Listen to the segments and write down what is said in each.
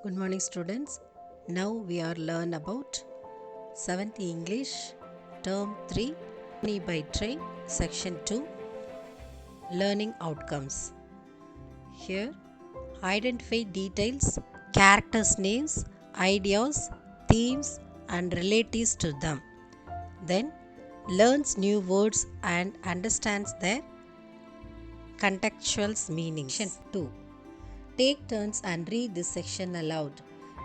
Good morning, students. Now we are learn about 7th English Term 3 Journey by Train Section 2 Learning Outcomes. Here, identify details, characters' names, ideas, themes, and relatives to them. Then, learns new words and understands their contextual meanings. Section 2. Take turns and read this section aloud.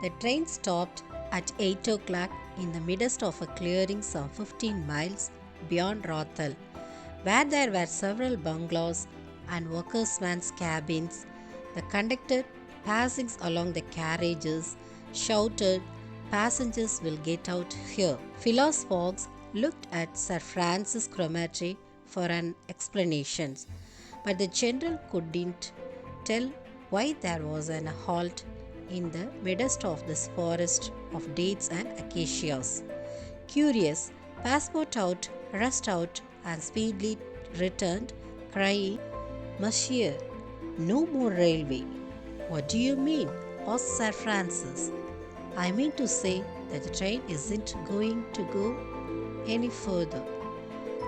The train stopped at 8 o'clock in the midst of a clearing some 15 miles beyond Rothal, where there were several bungalows and workers' cabins. The conductor, passing along the carriages, shouted, "Passengers will get out here." Phileas Fogg looked at Sir Francis Cromarty for an explanation, but the general couldn't tell why there was a halt in the midst of this forest of dates and acacias. Curious, Passport out, rushed out, and speedily returned, crying, "Monsieur, no more railway." "What do you mean?" asked Sir Francis. "I mean to say that the train isn't going to go any further."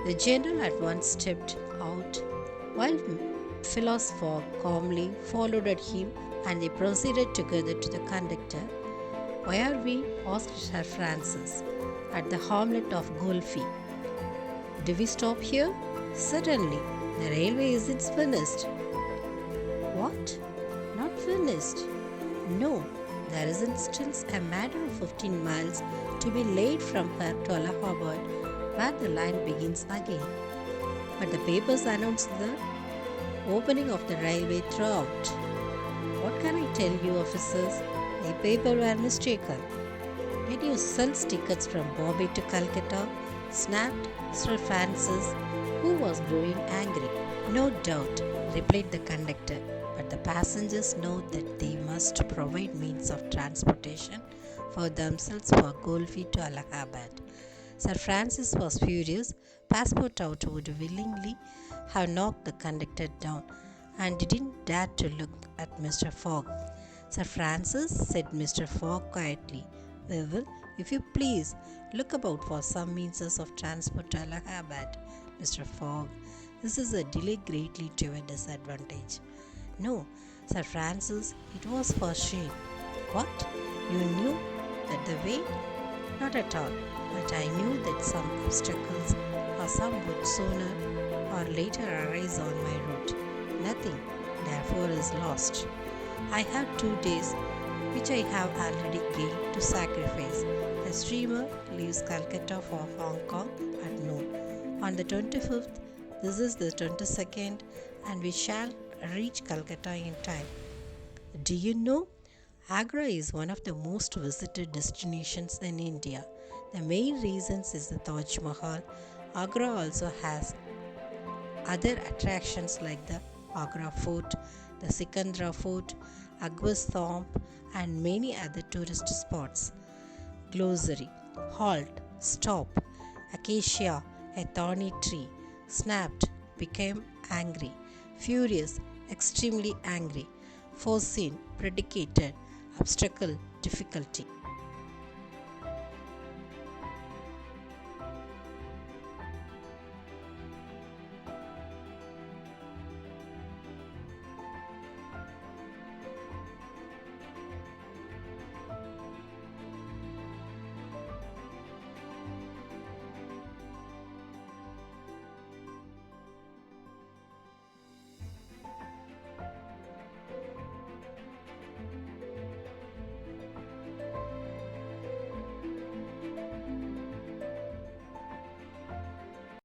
The general at once stepped out, while Phileas Fogg calmly followed him, and they proceeded together to the conductor. "Why are we?" asked Sir Francis. "At the hamlet of Golfi." "Do we stop here?" "Certainly. The railway isn't finished." "What? Not finished?" "No. There isn't still a matter of 15 miles to be laid from here to Allahabad, where the line begins again." "But the papers announced the opening of the railway throughout." "What can I tell you, officers? The paper were mistaken." "Did you sell tickets from Bombay to Calcutta?" snapped Sir Francis, who was growing angry. "No doubt," replied the conductor, "but the passengers know that they must provide means of transportation for themselves for Golfi to Allahabad." Sir Francis was furious. Passport out would willingly have knocked the conductor down, and didn't dare to look at Mr. Fogg. "Sir Francis," said Mr. Fogg quietly, "we will, if you please, look about for some means of transport to Allahabad." "Mr. Fogg, this is a delay greatly to your disadvantage." "No, Sir Francis, it was for shame." "What? You knew that the way?" "Not at all, but I knew that some obstacles or some would sooner or later arise on my route. Nothing, therefore, is lost. I have 2 days, which I have already gained, to sacrifice. The steamer leaves Calcutta for Hong Kong at noon on the 25th. This is the 22nd, and we shall reach Calcutta in time. Do you know, Agra is one of the most visited destinations in India. The main reason is the Taj Mahal. Agra also has other attractions like the Agra Fort, the Sikandra Fort, Akbar's Tomb, and many other tourist spots. Glossary: halt, stop. Acacia, a thorny tree. Snapped, became angry. Furious, extremely angry. Foreseen, predicated. Obstacle, difficulty.